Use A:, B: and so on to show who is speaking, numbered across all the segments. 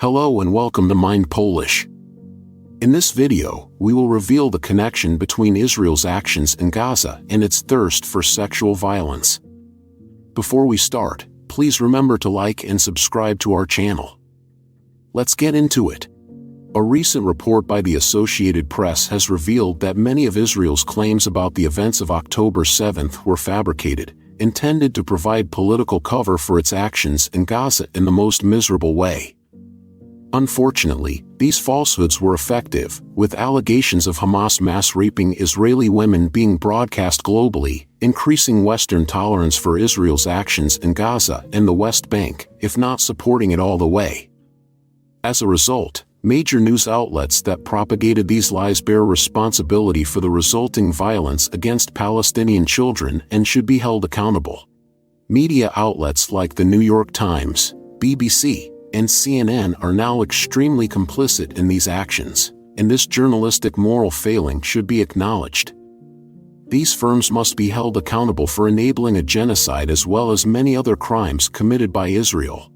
A: Hello and welcome to Mind Polish. In this video, we will reveal the connection between Israel's actions in Gaza and its thirst for sexual violence. Before we start, please remember to like and subscribe to our channel. Let's get into it. A recent report by the Associated Press has revealed that many of Israel's claims about the events of October 7th were fabricated, intended to provide political cover for its actions in Gaza in the most miserable way. Unfortunately, these falsehoods were effective, with allegations of Hamas mass raping Israeli women being broadcast globally, increasing Western tolerance for Israel's actions in Gaza and the West Bank, if not supporting it all the way. As a result, major news outlets that propagated these lies bear responsibility for the resulting violence against Palestinian children and should be held accountable. Media outlets like the New York Times, BBC, and CNN are now extremely complicit in these actions, and this journalistic moral failing should be acknowledged. These firms must be held accountable for enabling a genocide as well as many other crimes committed by Israel.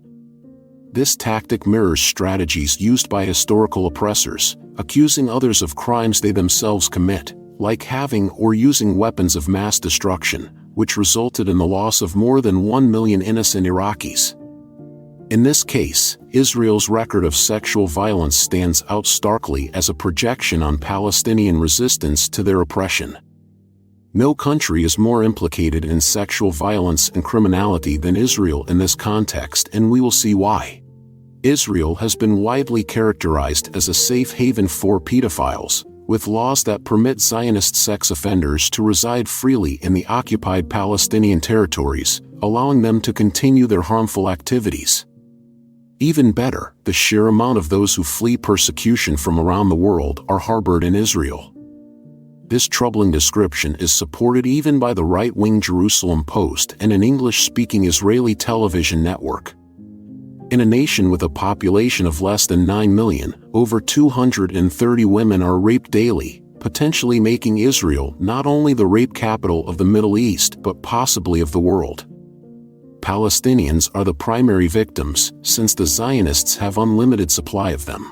A: This tactic mirrors strategies used by historical oppressors, accusing others of crimes they themselves commit, like having or using weapons of mass destruction, which resulted in the loss of more than 1 million innocent Iraqis. In this case, Israel's record of sexual violence stands out starkly as a projection on Palestinian resistance to their oppression. No country is more implicated in sexual violence and criminality than Israel in this context, and we will see why. Israel has been widely characterized as a safe haven for pedophiles, with laws that permit Zionist sex offenders to reside freely in the occupied Palestinian territories, allowing them to continue their harmful activities. Even better, the sheer amount of those who flee persecution from around the world are harbored in Israel. This troubling description is supported even by the right-wing Jerusalem Post and an English-speaking Israeli television network. In a nation with a population of less than 9 million, over 230 women are raped daily, potentially making Israel not only the rape capital of the Middle East but possibly of the world. Palestinians are the primary victims, since the Zionists have unlimited supply of them.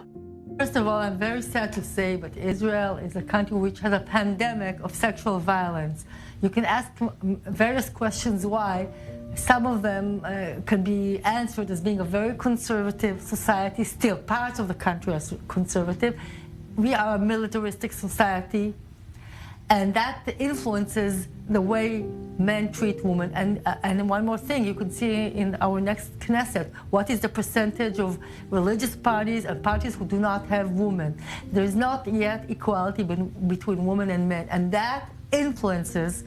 B: First of all, I'm very sad to say, but Israel is a country which has a pandemic of sexual violence. You can ask various questions why. Some of them can be answered as being a very conservative society. Still, parts of the country are conservative. We are a militaristic society, and that influences the way men treat women. And one more thing, you can see in our next Knesset, what is the percentage of religious parties and parties who do not have women. There is not yet equality between women and men, and that influences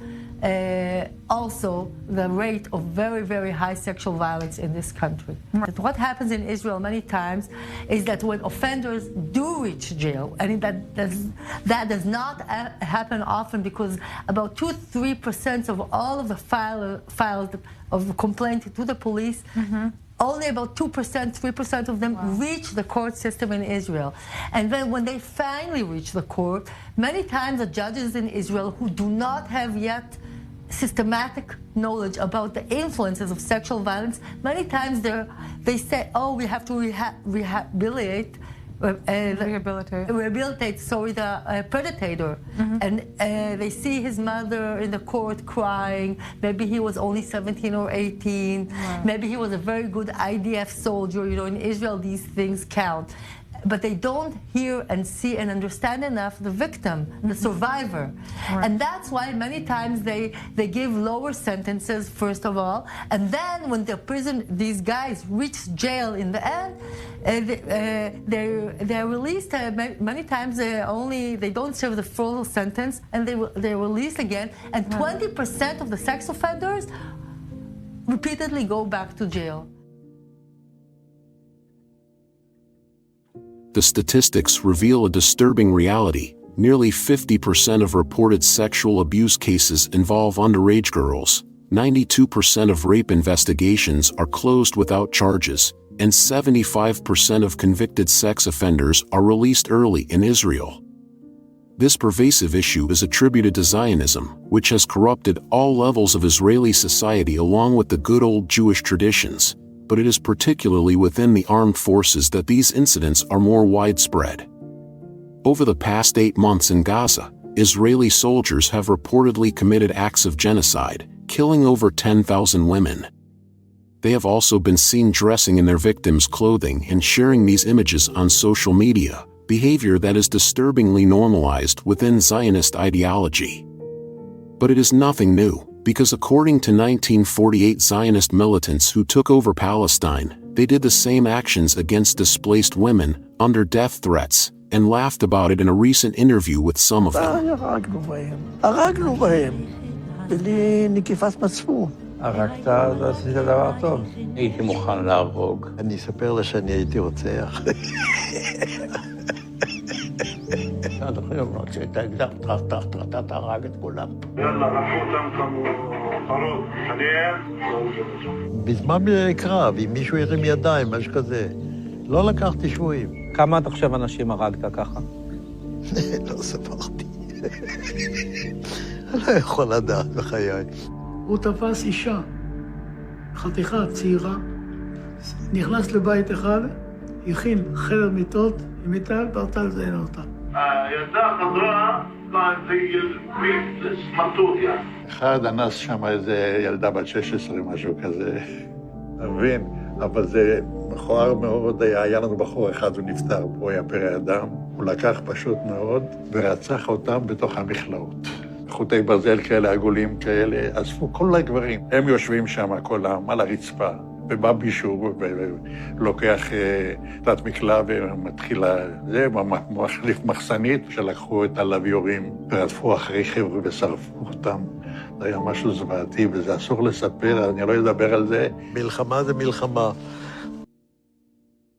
B: also the rate of very, very high sexual violence in this country. But what happens in Israel many times is that when offenders do reach jail, and that does not happen often, because about 2-3% of all of the files of complaints to the police, only about 2%, 3% of them reach the court system in Israel. And then when they finally reach the court, many times the judges in Israel who do not have yet systematic knowledge about the influences of sexual violence, many times they say, oh, we have to rehabilitate the predator. And they see his mother in the court crying. Maybe he was only 17 or 18. Maybe he was a very good IDF soldier. You know, in Israel, these things count. But they don't hear and see and understand enough the victim, the survivor. And that's why many times they give lower sentences, first of all, and then when these guys reach jail in the end, they're released. Many times they don't serve the full sentence, and they're released again, and 20% of the sex offenders repeatedly go back to jail.
A: The statistics reveal a disturbing reality. Nearly 50% of reported sexual abuse cases involve underage girls, 92% of rape investigations are closed without charges, and 75% of convicted sex offenders are released early in Israel. This pervasive issue is attributed to Zionism, which has corrupted all levels of Israeli society along with the good old Jewish traditions, but it is particularly within the armed forces that these incidents are more widespread. Over the past 8 months in Gaza, Israeli soldiers have reportedly committed acts of genocide, killing over 10,000 women. They have also been seen dressing in their victims' clothing and sharing these images on social media, behavior that is disturbingly normalized within Zionist ideology. But it is nothing new, because according to 1948 Zionist militants who took over Palestine, they did the same actions against displaced women, under death threats, and laughed about it in a recent interview with some of them.
C: הרגנו בהם, בלי נקיפת מצפון.
D: הרגת, אז עשית דבר טוב. הייתי מוכן להרוג.
C: אני אספר לה שאני הייתי רוצח.
D: עד עכשיו רצית אקדח, טרטט, הרג את כולם.
E: יאללה, רפו אותם כמו חרוד.
C: בזמן קרב, אם מישהו הרים ידיים, משהו כזה, לא לקחתי שבויים.
D: כמה עד עכשיו אנשים הרגת ככה?
C: לא ספרתי. אני לא יכול לדעת בחיי.
F: הוא תפס אישה, חתיכה צעירה, נכנס לבית אחד, הכין חדר מיטות עם מיטל, פרטה לזיין אותה.
E: הילדה חזרה סמרטוט,
G: אחד אנס שם איזה ילדה בת 16, משהו כזה. אתה מבין? אבל זה מכוער מאוד. היה לנו בחור אחד, הוא נפטר, הוא היה פרא אדם. הוא לקח פשוט מאוד ורצח אותם בתוך המכלאות. חוטי ברזל כאלה, עגולים כאלה, אספו כל הגברים. הם יושבים שם כולם על הרצפה, ובא מישהו ולוקח תת מקלע ומתחיל זה, מחליף מחסנית, שלקחו את הלוויורים ורדפו אחרי חבר'ה ושרפו אותם. זה היה משהו זוועתי, וזה אסור לספר, אני לא אדבר על זה.
C: מלחמה זה מלחמה.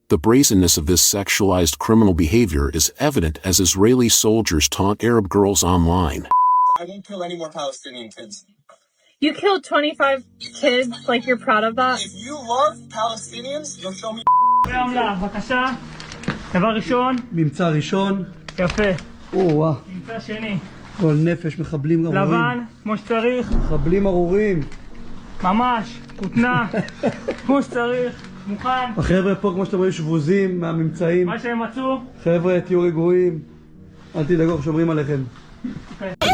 A: The brazenness of this sexualized criminal behavior is evident as Israeli soldiers taunt Arab girls online.
H: I won't kill any more Palestinian kids.
I: You killed 25 kids, like you're proud of that?
H: If you love Palestinians, you'll show me.
J: בבקשה, דבר ראשון.
F: ממצא ראשון.
J: יפה.
F: וואה.
J: ממצא שני.
F: גול נפש, מחבלים ארורים.
J: לבן, כמו שצריך.
F: מחבלים ארורים.
J: ממש, כותנה, כמו שצריך, מוכן.
F: החבר'ה פה, כמו שאתם רואים, שבוזים מהממצאים.
J: מה שהם מצאו.
F: חבר'ה, תהיו רגועים. אל תדאגו, שומרים עליכם.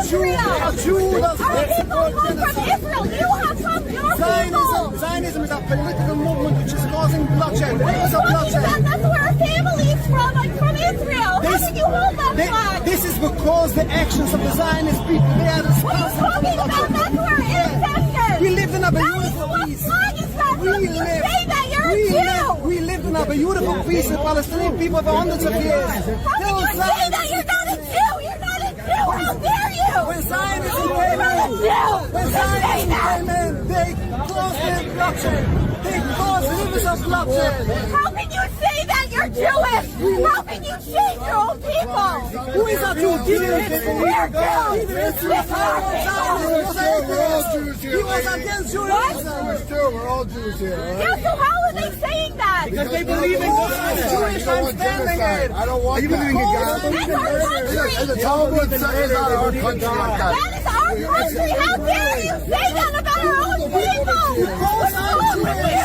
I: Israel! Our people come from Israel! You have come your people!
K: Zionism is a political movement which is causing bloodshed. It's a bloodshed.
I: That's where our family is from. I'm from Israel. How can you hold that flag?
K: This is because the actions of the Zionist people, they are responsible for the bloodshed.
I: That's where our ancestors.
K: We lived in a beautiful peace.
I: What flag is that? How can you say that? You're a Jew!
K: We lived in a beautiful peace with Palestinian people for hundreds of years.
I: How can you say that? You're not a Jew! You're not a Jew! How dare you!
K: When Zionism came in, they caused the bloodshed. They caused rivers of bloodshed.
I: How can you say that? You're Jewish! How can you cheat your own people?
K: Who is a Jew?
I: We're Jews! It's our
K: He was against Judaism. We're all Jews here.
I: Yeah, so how are they saying that?
K: Because they believe in God. Jewish, I'm standing it. I don't want that.
I: That's our country!
K: The Talmud says our country like that.
I: That is our country! How dare you say that about our own people? What's wrong with you?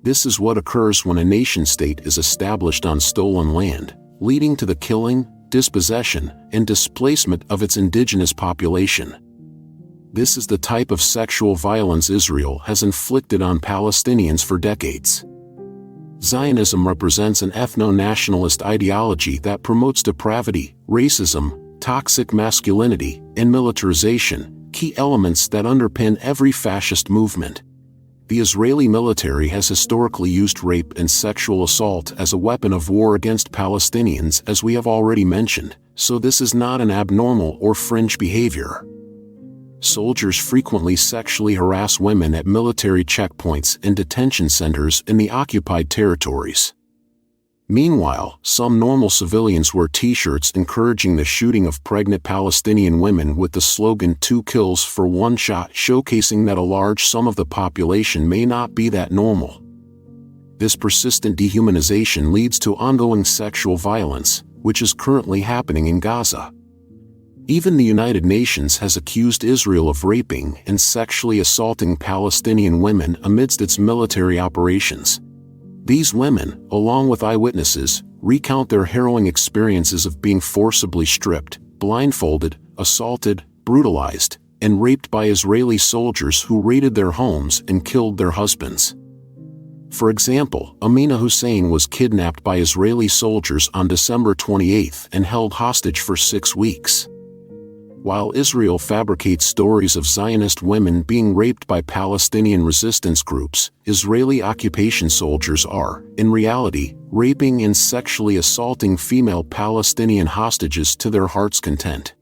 A: This is what occurs when a nation-state is established on stolen land, leading to the killing, dispossession, and displacement of its indigenous population. This is the type of sexual violence Israel has inflicted on Palestinians for decades. Zionism represents an ethno-nationalist ideology that promotes depravity, racism, toxic masculinity, and militarization, key elements that underpin every fascist movement. The Israeli military has historically used rape and sexual assault as a weapon of war against Palestinians, as we have already mentioned, so this is not an abnormal or fringe behavior. Soldiers frequently sexually harass women at military checkpoints and detention centers in the occupied territories. Meanwhile, some normal civilians wear T-shirts encouraging the shooting of pregnant Palestinian women with the slogan 2 kills for 1 shot, showcasing that a large sum of the population may not be that normal. This persistent dehumanization leads to ongoing sexual violence, which is currently happening in Gaza. Even the United Nations has accused Israel of raping and sexually assaulting Palestinian women amidst its military operations. These women, along with eyewitnesses, recount their harrowing experiences of being forcibly stripped, blindfolded, assaulted, brutalized, and raped by Israeli soldiers who raided their homes and killed their husbands. For example, Amina Hussein was kidnapped by Israeli soldiers on December 28 and held hostage for 6 weeks. While Israel fabricates stories of Zionist women being raped by Palestinian resistance groups, Israeli occupation soldiers are, in reality, raping and sexually assaulting female Palestinian hostages to their heart's content.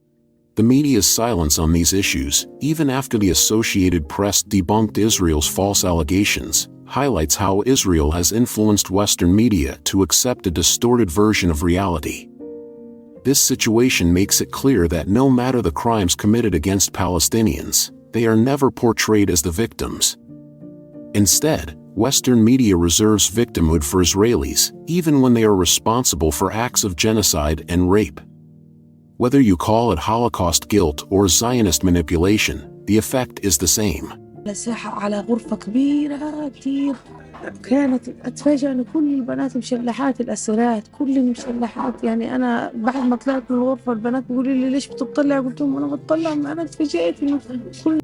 A: The media's silence on these issues, even after the Associated Press debunked Israel's false allegations, highlights how Israel has influenced Western media to accept a distorted version of reality. This situation makes it clear that no matter the crimes committed against Palestinians, they are never portrayed as the victims. Instead, Western media reserves victimhood for Israelis, even when they are responsible for acts of genocide and rape. Whether you call it Holocaust guilt or Zionist manipulation, the effect is the same.
L: على غرفة كبيرة كتير كانت أتفاجأ أن كل البنات مشلحات الأسيرات كل مشلحات يعني أنا بعد ما طلعت من الغرفة البنات بيقولوا لي ليش بتطلع قلت لهم أنا بتطلع أنا اتفاجأت إنه كل.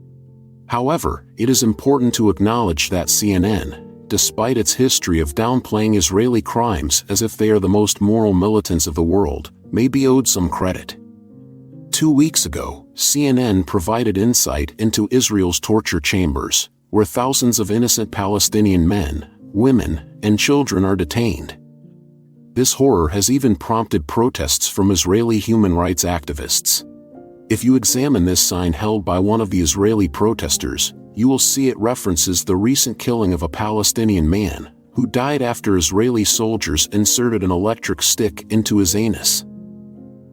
A: However, it is important to acknowledge that CNN, despite its history of downplaying Israeli crimes as if they are the most moral militants of the world, may be owed some credit. 2 weeks ago, CNN provided insight into Israel's torture chambers, where thousands of innocent Palestinian men, women, and children are detained. This horror has even prompted protests from Israeli human rights activists. If you examine this sign held by one of the Israeli protesters, you will see it references the recent killing of a Palestinian man, who died after Israeli soldiers inserted an electric stick into his anus.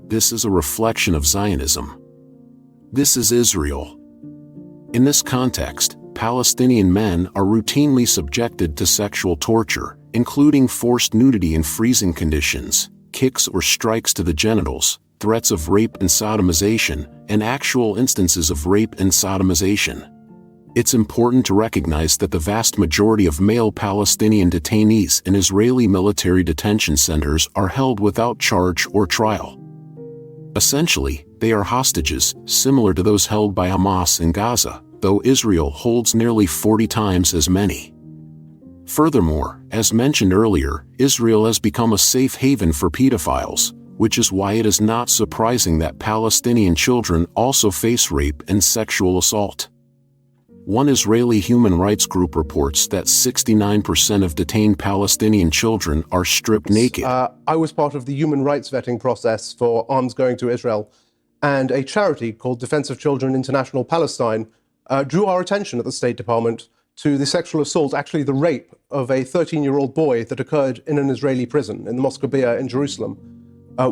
A: This is a reflection of Zionism. This is Israel. In this context, Palestinian men are routinely subjected to sexual torture, including forced nudity in freezing conditions, kicks or strikes to the genitals, threats of rape and sodomization, and actual instances of rape and sodomization. It's important to recognize that the vast majority of male Palestinian detainees in Israeli military detention centers are held without charge or trial. Essentially, they are hostages, similar to those held by Hamas in Gaza, though Israel holds nearly 40 times as many. Furthermore, as mentioned earlier, Israel has become a safe haven for pedophiles, which is why it is not surprising that Palestinian children also face rape and sexual assault. One Israeli human rights group reports that 69% of detained Palestinian children are stripped naked.
M: I was part of the human rights vetting process for arms going to Israel, and a charity called Defense of Children International Palestine drew our attention at the State Department to the sexual assault, actually the rape, of a 13-year-old boy that occurred in an Israeli prison in the Mosque in Jerusalem.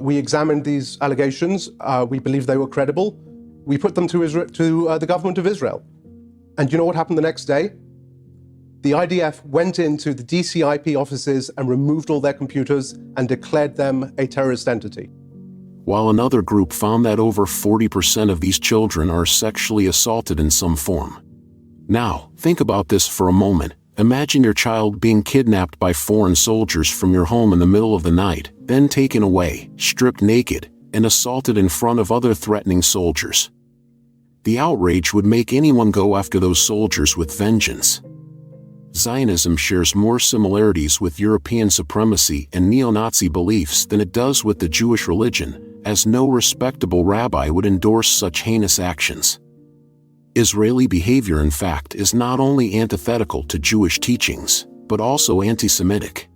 M: We examined these allegations. We believed they were credible. We put them to the government of Israel. And you know what happened the next day? The IDF went into the DCIP offices and removed all their computers and declared them a terrorist entity.
A: While another group found that over 40% of these children are sexually assaulted in some form. Now, think about this for a moment. Imagine your child being kidnapped by foreign soldiers from your home in the middle of the night, then taken away, stripped naked, and assaulted in front of other threatening soldiers. The outrage would make anyone go after those soldiers with vengeance. Zionism shares more similarities with European supremacy and neo-Nazi beliefs than it does with the Jewish religion, as no respectable rabbi would endorse such heinous actions. Israeli behavior, in fact, is not only antithetical to Jewish teachings, but also anti-Semitic.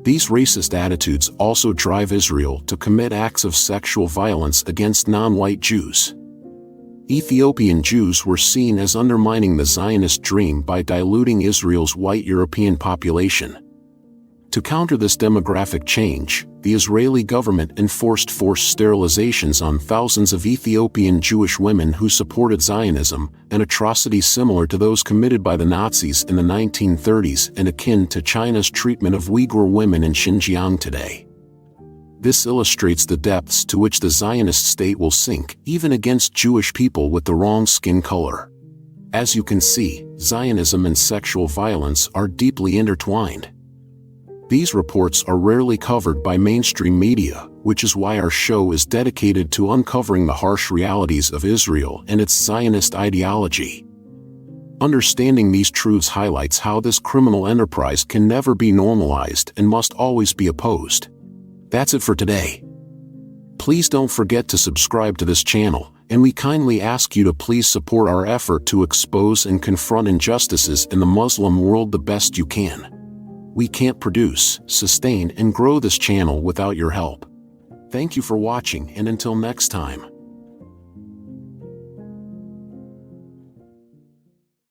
A: These racist attitudes also drive Israel to commit acts of sexual violence against non-white Jews. Ethiopian Jews were seen as undermining the Zionist dream by diluting Israel's white European population. To counter this demographic change, the Israeli government enforced forced sterilizations on thousands of Ethiopian Jewish women who supported Zionism, an atrocity similar to those committed by the Nazis in the 1930s and akin to China's treatment of Uyghur women in Xinjiang today. This illustrates the depths to which the Zionist state will sink, even against Jewish people with the wrong skin color. As you can see, Zionism and sexual violence are deeply intertwined. These reports are rarely covered by mainstream media, which is why our show is dedicated to uncovering the harsh realities of Israel and its Zionist ideology. Understanding these truths highlights how this criminal enterprise can never be normalized and must always be opposed. That's it for today. Please don't forget to subscribe to this channel, and we kindly ask you to please support our effort to expose and confront injustices in the Muslim world the best you can. We can't produce, sustain, and grow this channel without your help. Thank you for watching, and until next time.